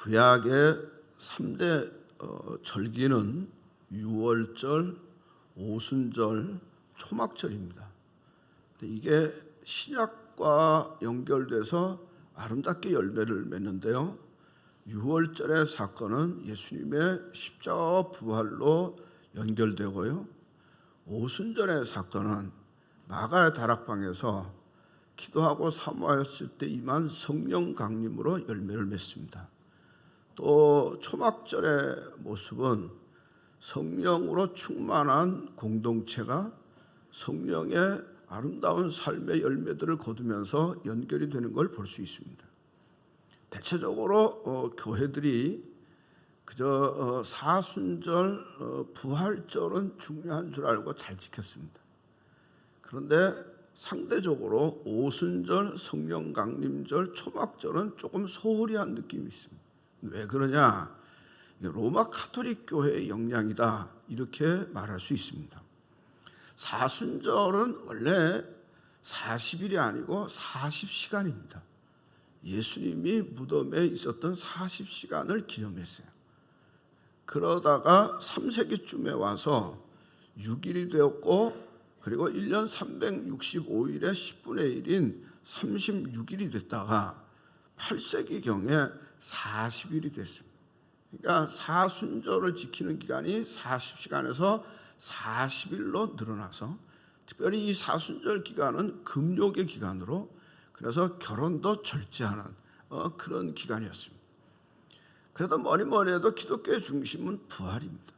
구약의 3대 절기는 유월절, 오순절, 초막절입니다. 이게 신약과 연결돼서 아름답게 열매를 맺는데요. 유월절의 사건은 예수님의 십자가 부활로 연결되고요. 오순절의 사건은 마가의 다락방에서 기도하고 사모하였을 때 임한 성령 강림으로 열매를 맺습니다. 또 초막절의 모습은 성령으로 충만한 공동체가 성령의 아름다운 삶의 열매들을 거두면서 연결이 되는 걸 볼 수 있습니다. 대체적으로 교회들이 그저 사순절, 부활절은 중요한 줄 알고 잘 지켰습니다. 그런데 상대적으로 오순절, 성령 강림절, 초막절은 조금 소홀히 한 느낌이 있습니다. 왜 그러냐? 로마 가톨릭 교회의 영향이다, 이렇게 말할 수 있습니다. 사순절은 원래 40일이 아니고 40시간입니다. 예수님이 무덤에 있었던 40시간을 기념했어요. 그러다가 3세기쯤에 와서 6일이 되었고, 그리고 1년 365일에 10분의 1인 36일이 됐다가 8세기경에 40일이 됐습니다. 그러니까 사순절을 지키는 기간이 40시간에서 40일로 늘어나서, 특별히 이 사순절 기간은 금욕의 기간으로, 그래서 결혼도 절제하는 그런 기간이었습니다. 그래도 뭐니 해도 기독교의 중심은 부활입니다.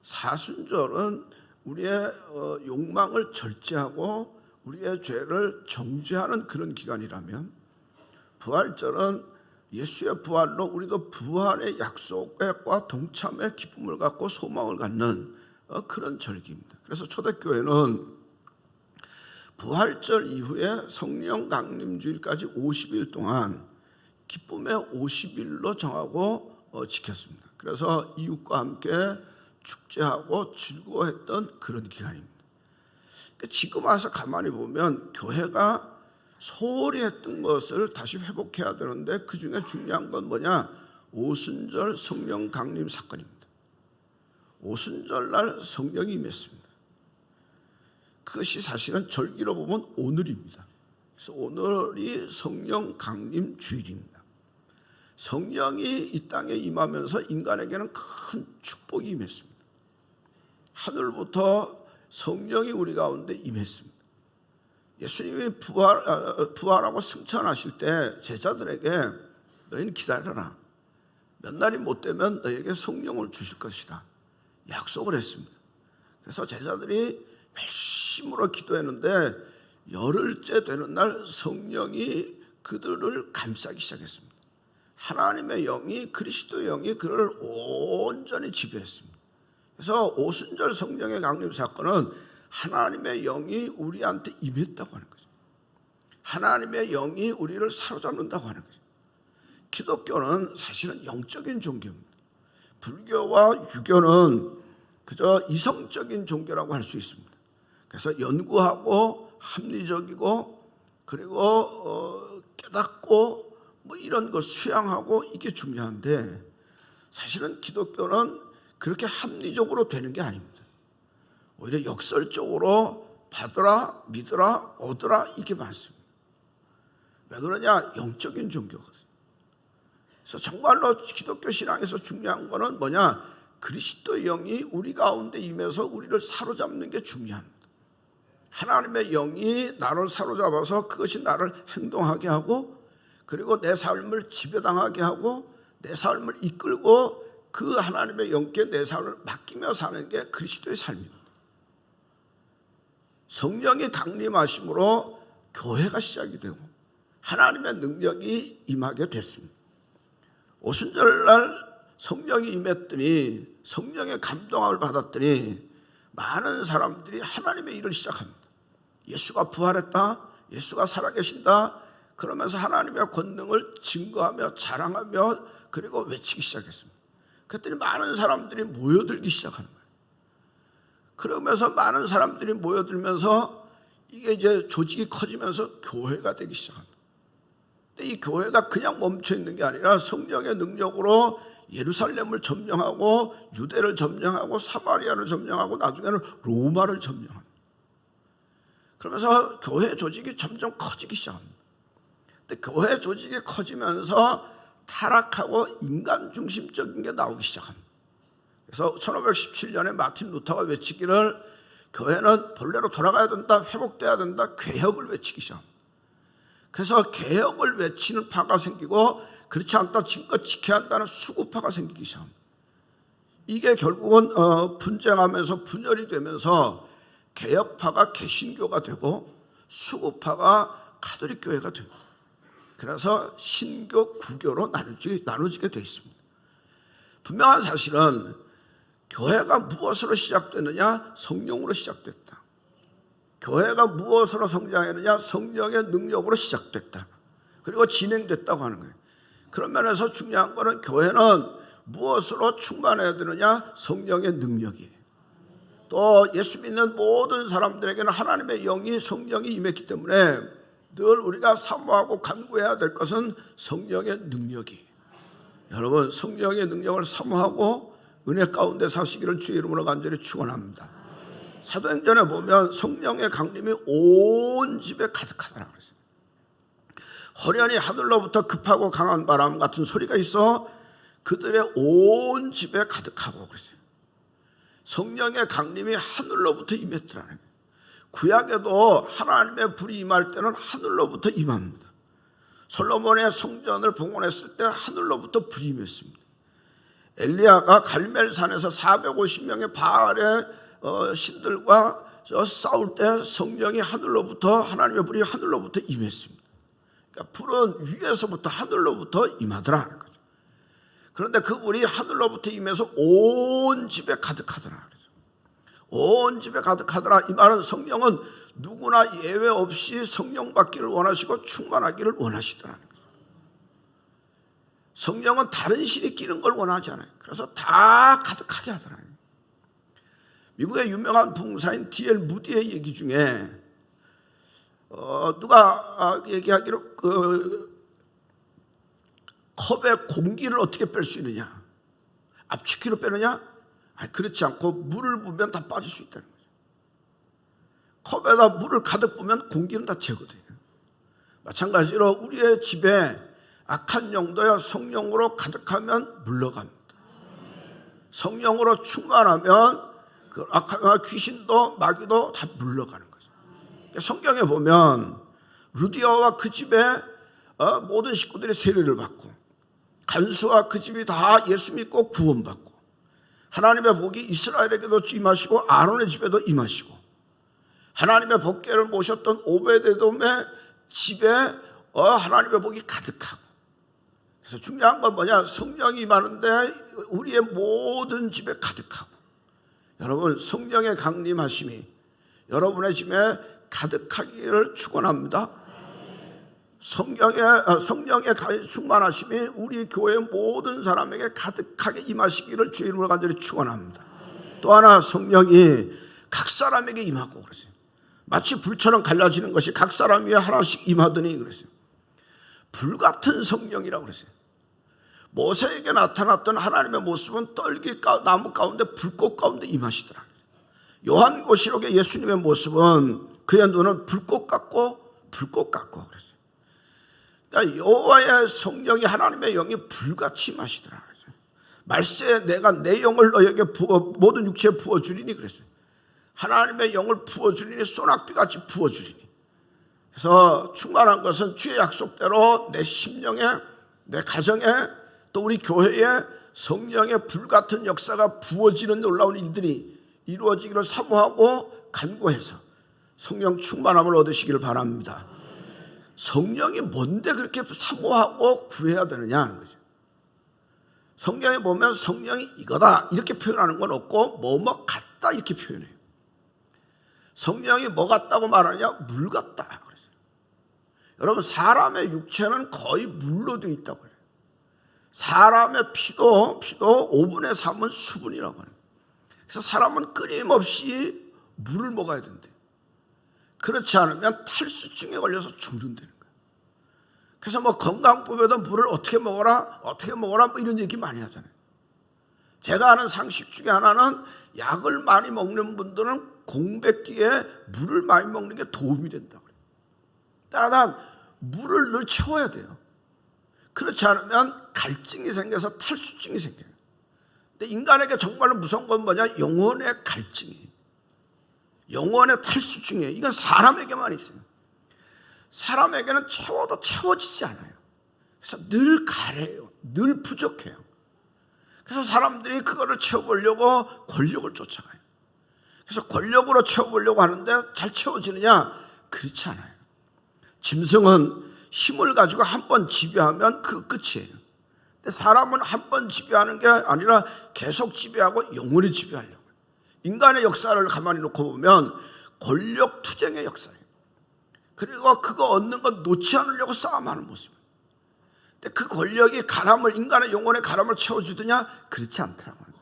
사순절은 우리의 욕망을 절제하고 우리의 죄를 정죄하는 그런 기간이라면, 부활절은 예수의 부활로 우리도 부활의 약속과 동참의 기쁨을 갖고 소망을 갖는 그런 절기입니다. 그래서 초대교회는 부활절 이후에 성령 강림주일까지 50일 동안 기쁨의 50일로 정하고 지켰습니다. 그래서 이웃과 함께 축제하고 즐거워했던 그런 기간입니다. 지금 와서 가만히 보면 교회가 소홀히 했던 것을 다시 회복해야 되는데, 그 중에 중요한 건 뭐냐? 오순절 성령 강림 사건입니다. 오순절 날 성령이 임했습니다. 그것이 사실은 절기로 보면 오늘입니다. 그래서 오늘이 성령 강림 주일입니다. 성령이 이 땅에 임하면서 인간에게는 큰 축복이 임했습니다. 하늘부터 성령이 우리 가운데 임했습니다. 예수님이 부활하고 승천하실 때 제자들에게 너희는 기다려라, 몇 날이 못 되면 너희에게 성령을 주실 것이다, 약속을 했습니다. 그래서 제자들이 회심으로 기도했는데 열흘째 되는 날 성령이 그들을 감싸기 시작했습니다. 하나님의 영이, 그리스도의 영이 그를 온전히 지배했습니다. 그래서 오순절 성령의 강림 사건은 하나님의 영이 우리한테 임했다고 하는 거죠. 하나님의 영이 우리를 사로잡는다고 하는 거죠. 기독교는 사실은 영적인 종교입니다. 불교와 유교는 그저 이성적인 종교라고 할 수 있습니다. 그래서 연구하고 합리적이고, 그리고 깨닫고 이런 거 수양하고, 이게 중요한데, 사실은 기독교는 그렇게 합리적으로 되는 게 아닙니다. 오히려 역설적으로 받으라, 믿으라, 얻으라, 이게 많습니다. 왜 그러냐? 영적인 종교거든요. 그래서 정말로 기독교 신앙에서 중요한 거는 뭐냐? 그리스도의 영이 우리 가운데 임해서 우리를 사로잡는 게 중요합니다. 하나님의 영이 나를 사로잡아서 그것이 나를 행동하게 하고, 그리고 내 삶을 지배당하게 하고, 내 삶을 이끌고 그 하나님의 영께 내 삶을 맡기며 사는 게 그리스도의 삶입니다. 성령이 강림하심으로 교회가 시작이 되고 하나님의 능력이 임하게 됐습니다. 오순절날 성령이 임했더니, 성령의 감동을 받았더니 많은 사람들이 하나님의 일을 시작합니다. 예수가 부활했다, 예수가 살아계신다, 그러면서 하나님의 권능을 증거하며 자랑하며 그리고 외치기 시작했습니다. 그랬더니 많은 사람들이 모여들기 시작하는 거예요. 그러면서 많은 사람들이 모여들면서 이게 이제 조직이 커지면서 교회가 되기 시작합니다. 근데 이 교회가 그냥 멈춰 있는 게 아니라 성령의 능력으로 예루살렘을 점령하고 유대를 점령하고 사마리아를 점령하고 나중에는 로마를 점령합니다. 그러면서 교회 조직이 점점 커지기 시작합니다. 근데 교회 조직이 커지면서 타락하고 인간 중심적인 게 나오기 시작합니다. 그래서 1517년에 마틴 루터가 외치기를 교회는 본래로 돌아가야 된다, 회복돼야 된다, 개혁을 외치기 시작합니다. 그래서 개혁을 외치는 파가 생기고 그렇지 않다 지금껏 지켜야 한다는 수구파가 생기기 시작합니다. 이게 결국은 분쟁하면서 분열이 되면서 개혁파가 개신교가 되고 수구파가 가톨릭 교회가 됩니다. 그래서 신교, 구교로 나눠지게 되어 있습니다. 분명한 사실은 교회가 무엇으로 시작되느냐? 성령으로 시작됐다. 교회가 무엇으로 성장했느냐? 성령의 능력으로 시작됐다. 그리고 진행됐다고 하는 거예요. 그런 면에서 중요한 것은 교회는 무엇으로 충만해야 되느냐? 성령의 능력이에요. 또 예수 믿는 모든 사람들에게는 하나님의 영이 성령이 임했기 때문에 늘 우리가 사모하고 간구해야 될 것은 성령의 능력이에요. 여러분 성령의 능력을 사모하고 은혜 가운데 사시기를 주의 이름으로 간절히 축원합니다. 사도행전에 보면 성령의 강림이 온 집에 가득하더라 그랬어요. 호련히 하늘로부터 급하고 강한 바람 같은 소리가 있어 그들의 온 집에 가득하고 그랬어요. 성령의 강림이 하늘로부터 임했더라는 거예요. 구약에도 하나님의 불이 임할 때는 하늘로부터 임합니다. 솔로몬의 성전을 봉헌했을 때 하늘로부터 불이 임했습니다. 엘리야가 갈멜산에서 450명의 바알의 신들과 싸울 때 성령이 하늘로부터 하나님의 불이 하늘로부터 임했습니다. 그러니까 불은 위에서부터 하늘로부터 임하더라는 거죠. 그런데 그 불이 하늘로부터 임해서 온 집에 가득하더라. 온 집에 가득하더라. 이 말은 성령은 누구나 예외 없이 성령 받기를 원하시고 충만하기를 원하시더라는 거죠. 성령은 다른 신이 끼는 걸 원하지 않아요. 그래서 다 가득하게 하더라고요. 미국의 유명한 부흥사인 D.L. 무디의 얘기 중에 누가 얘기하기로 컵에 공기를 어떻게 뺄 수 있느냐? 압축기로 빼느냐? 그렇지 않고 물을 부으면 다 빠질 수 있다는 거죠. 컵에다 물을 가득 부으면 공기는 다 제거돼요. 마찬가지로 우리의 집에 악한 영도야 성령으로 가득하면 물러갑니다. 성령으로 충만하면 그 악한 귀신도 마귀도 다 물러가는 거죠. 성경에 보면 루디아와 그 집에 모든 식구들이 세례를 받고 간수와 그 집이 다 예수 믿고 구원받고 하나님의 복이 이스라엘에게도 임하시고 아론의 집에도 임하시고 하나님의 복궤를 모셨던 오베데돔의 집에 하나님의 복이 가득하고 그래서 중요한 건 뭐냐? 성령이 임하는데 우리의 모든 집에 가득하고 여러분 성령의 강림하심이 여러분의 집에 가득하기를 축원합니다. 성령의 충만하심이 우리 교회 모든 사람에게 가득하게 임하시기를 주의 이름으로 간절히 축원합니다. 또 하나 성령이 각 사람에게 임하고 그러세요. 마치 불처럼 갈라지는 것이 각 사람 위에 하나씩 임하더니 그러세요. 불같은 성령이라고 그러세요. 모세에게 나타났던 하나님의 모습은 떨기 나무 가운데 불꽃 가운데 임하시더라. 요한고시록의 예수님의 모습은 그의 눈은 불꽃 같고 그랬어요. 그러니까 여호와의 성령이 하나님의 영이 불같이 임하시더라. 말세에 내가 내 영을 너에게 모든 육체에 부어주리니 그랬어요. 하나님의 영을 부어주리니 소낙비같이 부어주리니. 그래서 충만한 것은 주의 약속대로 내 심령에 내 가정에 또 우리 교회에 성령의 불같은 역사가 부어지는 놀라운 일들이 이루어지기를 사모하고 간구해서 성령 충만함을 얻으시기를 바랍니다. 성령이 뭔데 그렇게 사모하고 구해야 되느냐 하는 거죠. 성경에 보면 성령이 이거다 이렇게 표현하는 건 없고 뭐뭐 같다 이렇게 표현해요. 성령이 뭐 같다고 말하냐? 물 같다 그랬어요. 여러분 사람의 육체는 거의 물로 되어 있다고 그래요. 사람의 피도 5분의 3은 수분이라고 해요. 그래서 사람은 끊임없이 물을 먹어야 된대. 그렇지 않으면 탈수증에 걸려서 죽는다는 거예요. 그래서 뭐 건강법에도 물을 어떻게 먹어라 뭐 이런 얘기 많이 하잖아요. 제가 아는 상식 중에 하나는 약을 많이 먹는 분들은 공백기에 물을 많이 먹는 게 도움이 된다고 그래요. 따라서 물을 늘 채워야 돼요. 그렇지 않으면 갈증이 생겨서 탈수증이 생겨요. 근데 인간에게 정말로 무서운 건 뭐냐? 영혼의 갈증이, 영혼의 탈수증이에요. 이건 사람에게만 있어요. 사람에게는 채워도 채워지지 않아요. 그래서 늘 가래요. 늘 부족해요. 그래서 사람들이 그거를 채워보려고 권력을 쫓아가요. 그래서 권력으로 채워보려고 하는데 잘 채워지느냐? 그렇지 않아요. 짐승은 힘을 가지고 한 번 지배하면 그 끝이에요. 근데 사람은 한 번 지배하는 게 아니라 계속 지배하고 영원히 지배하려고. 인간의 역사를 가만히 놓고 보면 권력 투쟁의 역사예요. 그리고 그거 얻는 건 놓지 않으려고 싸움하는 모습이에요. 근데 그 권력이 가람을, 인간의 영혼의 가람을 채워주느냐? 그렇지 않더라고요.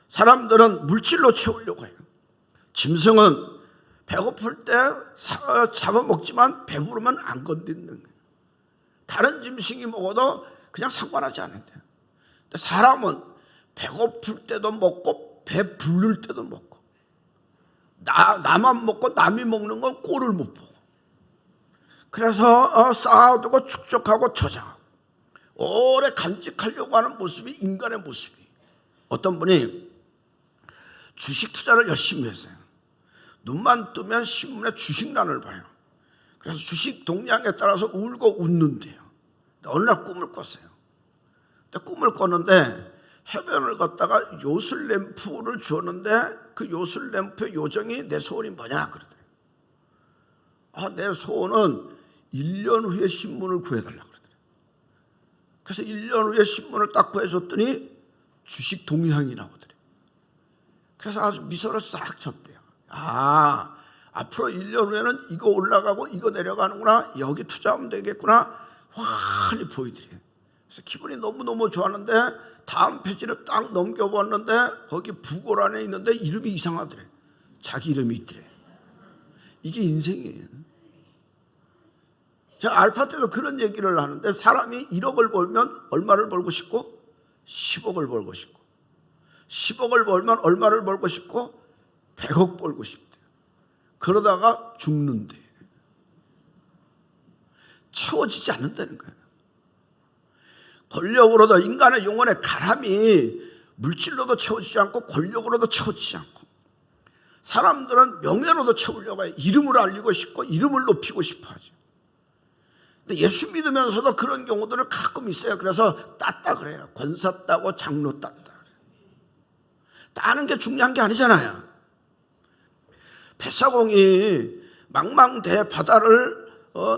사람들은 물질로 채우려고 해요. 짐승은 배고플 때 잡아먹지만 배부르면 안 건드리는 거예요. 다른 짐승이 먹어도 그냥 상관하지 않는데, 근데 사람은 배고플 때도 먹고 배 부를 때도 먹고, 나만 먹고 남이 먹는 건 꼴을 못 보고, 그래서 쌓아두고 축적하고 저장하고 오래 간직하려고 하는 모습이 인간의 모습이에요. 어떤 분이 주식 투자를 열심히 했어요. 눈만 뜨면 신문에 주식란을 봐요. 그래서 주식 동향에 따라서 울고 웃는데요. 어느 날 꿈을 꿨어요. 근데 꿈을 꿨는데 해변을 걷다가 요술 램프를 주었는데 그 요술 램프의 요정이 내 소원이 뭐냐 그러더래요. 내 소원은 1년 후에 신문을 구해달라고 그러더래요. 그래서 1년 후에 신문을 딱 구해줬더니 주식 동향이 나오더래요. 그래서 아주 미소를 싹 쳤대요. 앞으로 1년 후에는 이거 올라가고 이거 내려가는구나, 여기 투자하면 되겠구나, 환히 보이더래요. 그래서 기분이 너무너무 좋았는데 다음 페이지를 딱 넘겨봤는데 거기 부고란에 있는데 이름이 이상하더래. 자기 이름이 있더래. 이게 인생이에요. 제가 알파 때도 그런 얘기를 하는데, 사람이 1억을 벌면 얼마를 벌고 싶고? 10억을 벌고 싶고, 10억을 벌면 얼마를 벌고 싶고? 100억 벌고 싶대요. 그러다가 죽는데 채워지지 않는다는 거예요. 권력으로도 인간의 영혼의 가람이 물질로도 채워지지 않고 권력으로도 채워지지 않고, 사람들은 명예로도 채우려고 해요. 이름을 알리고 싶고 이름을 높이고 싶어 하죠. 근데 예수 믿으면서도 그런 경우들을 가끔 있어요. 그래서 땄다 그래요. 권사 따고 장로 땄다. 따는 게 중요한 게 아니잖아요. 뱃사공이 망망대 바다를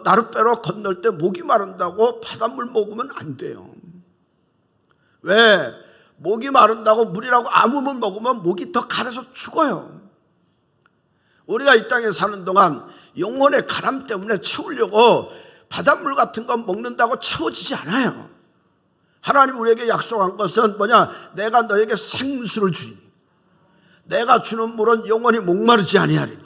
나룻배로 건널 때 목이 마른다고 바닷물 먹으면 안 돼요. 왜? 목이 마른다고 물이라고 아무 물 먹으면 목이 더 가려서 죽어요. 우리가 이 땅에 사는 동안 영혼의 가람 때문에 채우려고 바닷물 같은 거 먹는다고 채워지지 않아요. 하나님 우리에게 약속한 것은 뭐냐? 내가 너에게 생수를 주리니 내가 주는 물은 영원히 목마르지 아니하리니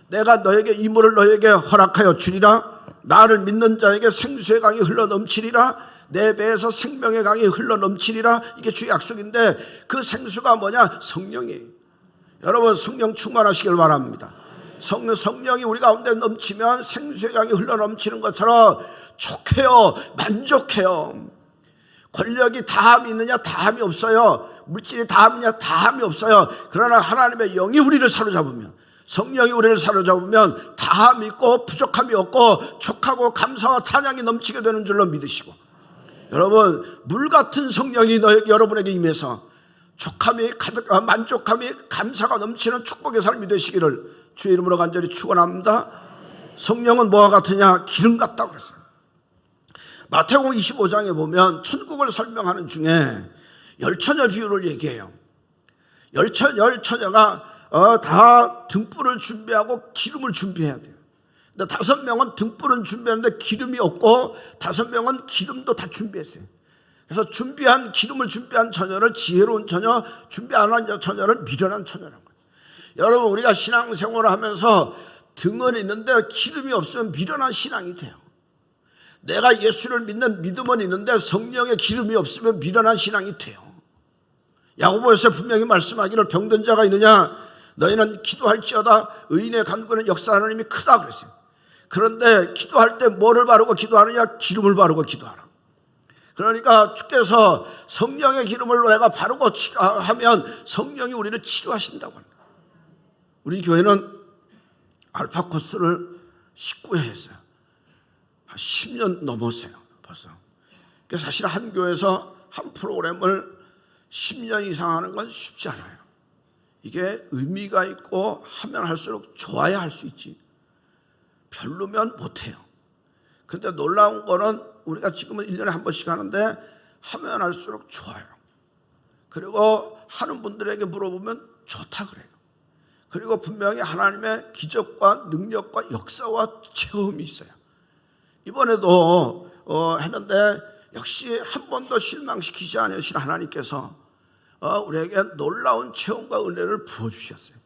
내가 너에게 이 물을 너에게 허락하여 주리라. 나를 믿는 자에게 생수의 강이 흘러넘치리라. 내 배에서 생명의 강이 흘러넘치리라. 이게 주의 약속인데, 그 생수가 뭐냐? 성령이에요. 여러분 성령 충만하시길 바랍니다. 성령이 우리 가운데 넘치면 생수의 강이 흘러넘치는 것처럼 촉해요. 만족해요. 권력이 다함이 있느냐? 다함이 없어요. 물질이 다함이냐? 다함이 없어요. 그러나 하나님의 영이 우리를 사로잡으면, 성령이 우리를 사로잡으면 다함이 있고 부족함이 없고 촉하고 감사와 찬양이 넘치게 되는 줄로 믿으시고, 여러분 물같은 성령이 여러분에게 임해서 촉함이 가득, 만족함이, 감사가 넘치는 축복의 삶이 되시기를 주의 이름으로 간절히 축원합니다. 성령은 뭐와 같으냐? 기름 같다고 그랬어요. 마태복음 25장에 보면 천국을 설명하는 중에 열처녀 비유를 얘기해요. 열처녀가 다 등불을 준비하고 기름을 준비해야 돼요. 근데 5명은 등불은 준비하는데 기름이 없고 5명은 기름도 다 준비했어요. 그래서 기름을 준비한 처녀를 지혜로운 처녀, 준비 안 한 처녀를 미련한 처녀라고 해요. 여러분 우리가 신앙생활을 하면서 등은 있는데 기름이 없으면 미련한 신앙이 돼요. 내가 예수를 믿는 믿음은 있는데 성령의 기름이 없으면 미련한 신앙이 돼요. 야고보에서 분명히 말씀하기를 병든 자가 있느냐 너희는 기도할지어다 의인의 간구는 역사하는 힘이 크다 그랬어요. 그런데 기도할 때 뭐를 바르고 기도하느냐? 기름을 바르고 기도하라. 그러니까 주께서 성령의 기름을 내가 바르고 하면 성령이 우리를 치료하신다고 합니다. 우리 교회는 알파 코스를 19회 했어요. 한 10년 넘었어요 벌써. 그러니까 사실 한 교회에서 한 프로그램을 10년 이상 하는 건 쉽지 않아요. 이게 의미가 있고 하면 할수록 좋아야 할 수 있지 별로면 못해요. 근데 놀라운 거는 우리가 지금은 1년에 한 번씩 하는데 하면 할수록 좋아요. 그리고 하는 분들에게 물어보면 좋다 그래요. 그리고 분명히 하나님의 기적과 능력과 역사와 체험이 있어요. 이번에도 했는데 역시 한 번도 실망시키지 않으신 하나님께서 우리에게 놀라운 체험과 은혜를 부어주셨어요.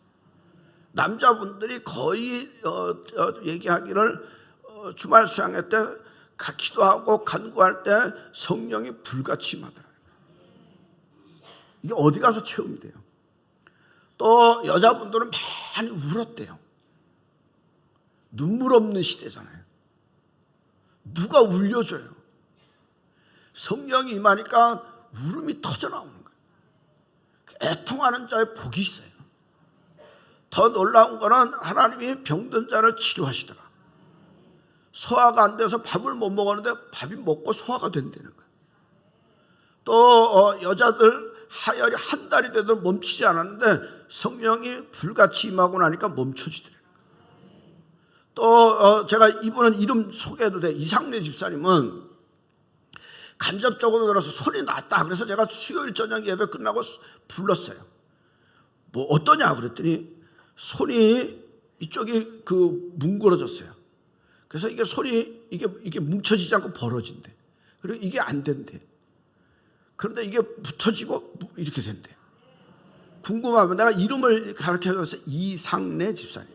남자분들이 거의 얘기하기를 주말 수양회 때 기도하고 간구할 때 성령이 불같이 임하더라고요. 이게 어디 가서 체험이 돼요. 또 여자분들은 많이 울었대요. 눈물 없는 시대잖아요. 누가 울려줘요. 성령이 임하니까 울음이 터져나오는 거예요. 애통하는 자의 복이 있어요. 더 놀라운 거는 하나님이 병든 자를 치료하시더라. 소화가 안 돼서 밥을 못 먹었는데 밥이 먹고 소화가 된다는 거예요. 또 여자들 하혈이 한 달이 돼도 멈추지 않았는데 성령이 불같이 임하고 나니까 멈춰지더라고요. 또 제가 이분은 이름 소개해도 돼. 이상래 집사님은 간접적으로 들어서 소리 났다. 그래서 제가 수요일 저녁 예배 끝나고 불렀어요. 뭐 어떠냐 그랬더니 손이 이쪽이 뭉그러졌어요. 그래서 이게 손이 이게 뭉쳐지지 않고 벌어진대. 그리고 이게 안 된대. 그런데 이게 붙어지고 이렇게 된대. 궁금하면 내가 이름을 가르쳐줘서 이상래 집사님.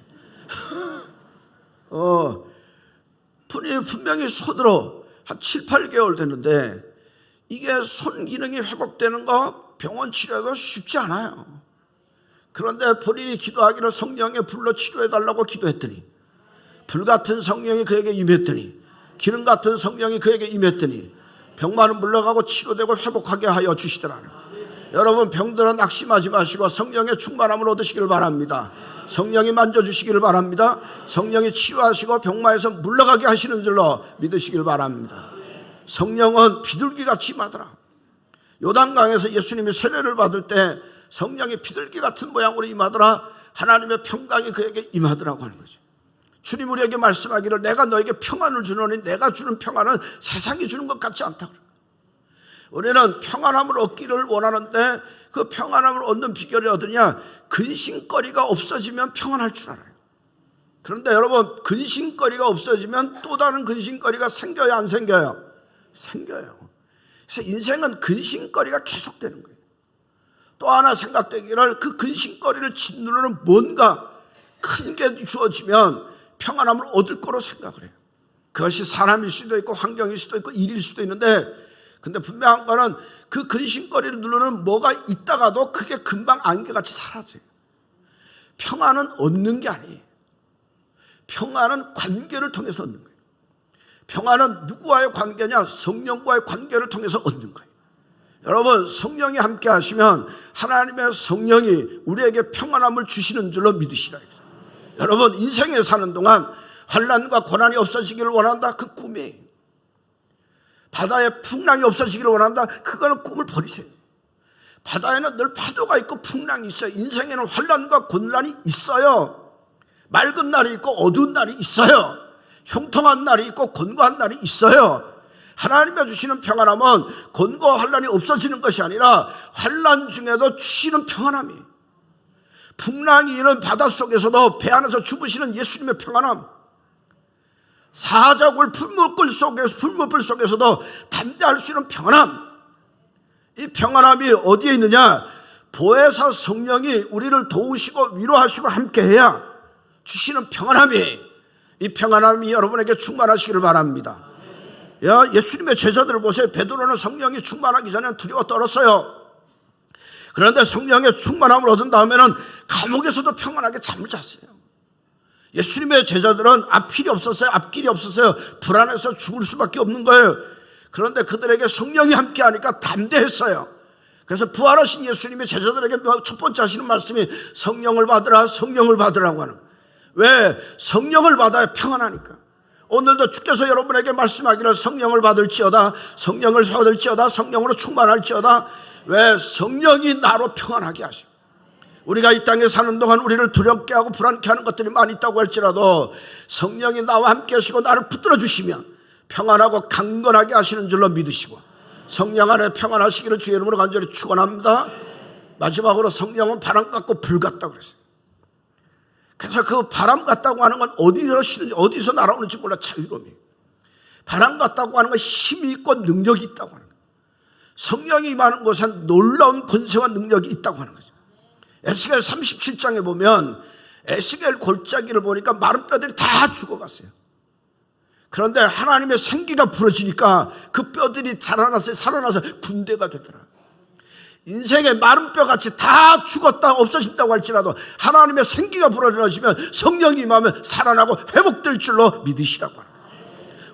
분명히 손으로 한 7, 8개월 됐는데 이게 손 기능이 회복되는 거 병원 치료해도 쉽지 않아요. 그런데 본인이 기도하기를 성령에 불러 치료해달라고 기도했더니 불같은 성령이 그에게 임했더니 기름 같은 성령이 그에게 임했더니 병만은 물러가고 치료되고 회복하게 하여 주시더라. 여러분 병들어 낙심하지 마시고 성령의 충만함을 얻으시기를 바랍니다. 성령이 만져주시기를 바랍니다. 성령이 치유하시고 병마에서 물러가게 하시는 줄로 믿으시길 바랍니다. 성령은 비둘기같이 임하더라. 요단강에서 예수님이 세례를 받을 때 성령이 비둘기 같은 모양으로 임하더라. 하나님의 평강이 그에게 임하더라고 하는 거죠. 주님 우리에게 말씀하기를 내가 너에게 평안을 주노니 내가 주는 평안은 세상이 주는 것 같지 않다고. 우리는 평안함을 얻기를 원하는데 그 평안함을 얻는 비결이 어디냐? 근심거리가 없어지면 평안할 줄 알아요. 그런데 여러분 근심거리가 없어지면 또 다른 근심거리가 생겨요 안 생겨요? 생겨요. 그래서 인생은 근심거리가 계속되는 거예요. 또 하나 생각되기를 그 근심거리를 짓누르는 뭔가 큰 게 주어지면 평안함을 얻을 거로 생각을 해요. 그것이 사람일 수도 있고 환경일 수도 있고 일일 수도 있는데 근데 분명한 거는 그 근심거리를 누르는 뭐가 있다가도 그게 금방 안개같이 사라져요. 평안은 얻는 게 아니에요. 평안은 관계를 통해서 얻는 거예요. 평안은 누구와의 관계냐? 성령과의 관계를 통해서 얻는 거예요. 여러분 성령이 함께 하시면 하나님의 성령이 우리에게 평안함을 주시는 줄로 믿으시라. 여러분 인생에 사는 동안 환난과 고난이 없어지기를 원한다. 그 꿈이에요. 바다에 풍랑이 없어지기를 원한다. 그거는 꿈을 버리세요. 바다에는 늘 파도가 있고 풍랑이 있어요. 인생에는 환난과 곤란이 있어요. 맑은 날이 있고 어두운 날이 있어요. 형통한 날이 있고 곤고한 날이 있어요. 하나님이 주시는 평안함은 곤고와 환난이 없어지는 것이 아니라 환난 중에도 주시는 평안함이에요. 풍랑이 있는 바닷속에서도 배 안에서 주무시는 예수님의 평안함, 사자굴 풀무불 속에서도 담대할 수 있는 평안함, 이 평안함이 어디에 있느냐? 보혜사 성령이 우리를 도우시고 위로하시고 함께해야 주시는 평안함이, 이 평안함이 여러분에게 충만하시기를 바랍니다. 예수님의 제자들을 보세요. 베드로는 성령이 충만하기 전에는 두려워 떨었어요. 그런데 성령의 충만함을 얻은 다음에는 감옥에서도 평안하게 잠을 잤어요. 예수님의 제자들은 앞길이 없었어요. 앞길이 없었어요. 불안해서 죽을 수밖에 없는 거예요. 그런데 그들에게 성령이 함께하니까 담대했어요. 그래서 부활하신 예수님의 제자들에게 첫 번째 하시는 말씀이 성령을 받으라, 성령을 받으라고 하는 거예요. 왜? 성령을 받아야 평안하니까. 오늘도 주께서 여러분에게 말씀하기를 성령을 받을지어다, 성령을 받을지어다, 성령으로 충만할지어다. 왜? 성령이 나로 평안하게 하시고, 우리가 이 땅에 사는 동안 우리를 두렵게 하고 불안케 하는 것들이 많이 있다고 할지라도 성령이 나와 함께 하시고 나를 붙들어 주시면 평안하고 강건하게 하시는 줄로 믿으시고, 성령 안에 평안하시기를 주의 이름으로 간절히 축원합니다. 마지막으로 성령은 바람 같고 불 같다고 그랬어요. 그래서 그 바람 같다고 하는 건 어디서 날아오는지 몰라. 자유로움이. 바람 같다고 하는 건 힘이 있고 능력이 있다고 하는 거예요. 성령이 임하는 곳엔 놀라운 권세와 능력이 있다고 하는 거죠. 에스겔 37장에 보면 에스겔 골짜기를 보니까 마른 뼈들이 다 죽어갔어요. 그런데 하나님의 생기가 부러지니까 그 뼈들이 살아나서 군대가 되더라. 인생의 마른 뼈같이 다 죽었다 없어진다고 할지라도 하나님의 생기가 불어지면 성령이 임하면 살아나고 회복될 줄로 믿으시라고 합니다.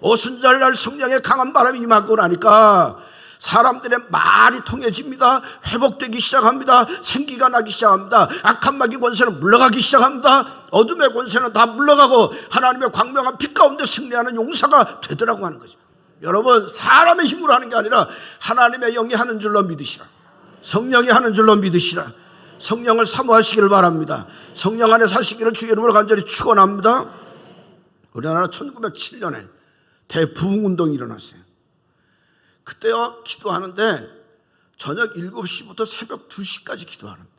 오순절날 성령의 강한 바람이 임하고 나니까 사람들의 말이 통해집니다. 회복되기 시작합니다. 생기가 나기 시작합니다. 악한 마귀 권세는 물러가기 시작합니다. 어둠의 권세는 다 물러가고 하나님의 광명한 빛 가운데 승리하는 용사가 되더라고 하는 거죠. 여러분, 사람의 힘으로 하는 게 아니라 하나님의 영이 하는 줄로 믿으시라. 성령이 하는 줄로 믿으시라. 성령을 사모하시기를 바랍니다. 성령 안에 사시기를 주의 이름으로 간절히 축원합니다. 우리나라 1907년에 대부흥운동이 일어났어요. 그때요, 기도하는데 저녁 7시부터 새벽 2시까지 기도하는데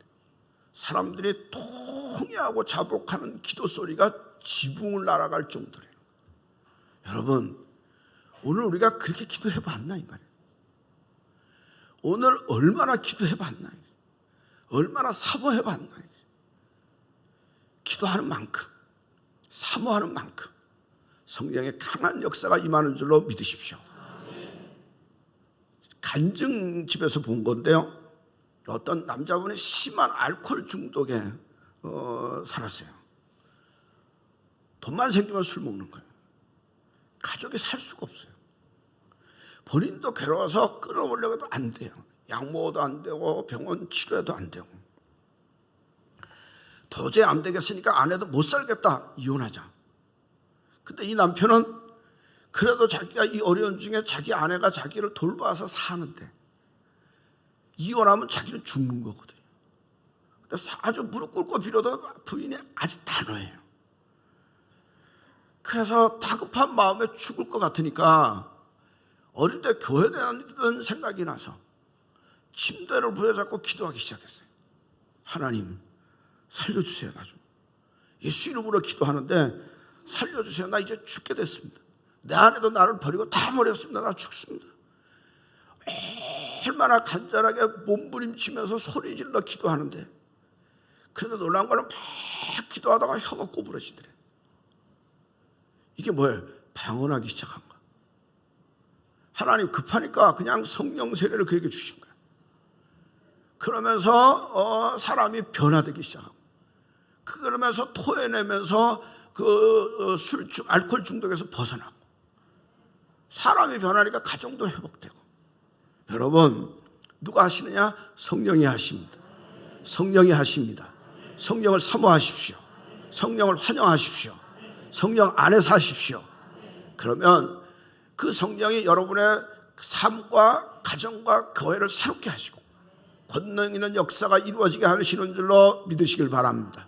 사람들이 통회하고 자복하는 기도 소리가 지붕을 날아갈 정도래요. 여러분, 오늘 우리가 그렇게 기도해 봤나 이 말이에요. 오늘 얼마나 기도해 봤나, 얼마나 사모해 봤나. 기도하는 만큼, 사모하는 만큼 성령의 강한 역사가 임하는 줄로 믿으십시오. 간증집에서 본 건데요, 어떤 남자분이 심한 알코올 중독에 살았어요. 돈만 생기면 술 먹는 거예요. 가족이 살 수가 없어요. 본인도 괴로워서 끌어오려고 해도 안 돼요. 약 먹어도 안 되고 병원 치료해도 안 되고. 도저히 안 되겠으니까 아내도 못 살겠다, 이혼하자. 근데 이 남편은 그래도 자기가 이 어려운 중에 자기 아내가 자기를 돌봐서 사는데 이혼하면 자기는 죽는 거거든요. 그래서 아주 무릎 꿇고 빌어도 부인이 아주 단호해요. 그래서 다급한 마음에 죽을 것 같으니까 어릴 때 교회 다니던 생각이 나서 침대를 부여잡고 기도하기 시작했어요. 하나님, 살려주세요. 나 좀. 예수 이름으로 기도하는데 살려주세요. 나 이제 죽게 됐습니다. 내 아내도 나를 버리고 다 버렸습니다. 나 죽습니다. 얼마나 간절하게 몸부림치면서 소리질러 기도하는데, 그런데 놀라운 거는 막 기도하다가 혀가 꼬부러지더래. 이게 뭐예요? 방언하기 시작한 거야. 하나님 급하니까 그냥 성령 세례를 그에게 주신 거야. 그러면서 사람이 변화되기 시작하고, 그러면서 토해내면서 알코올 중독에서 벗어나고, 사람이 변하니까 가정도 회복되고. 여러분, 누가 하시느냐? 성령이 하십니다. 성령이 하십니다. 성령을 사모하십시오. 성령을 환영하십시오. 성령 안에 사십시오. 그러면 그 성령이 여러분의 삶과 가정과 교회를 새롭게 하시고 권능 있는 역사가 이루어지게 하시는 줄로 믿으시길 바랍니다.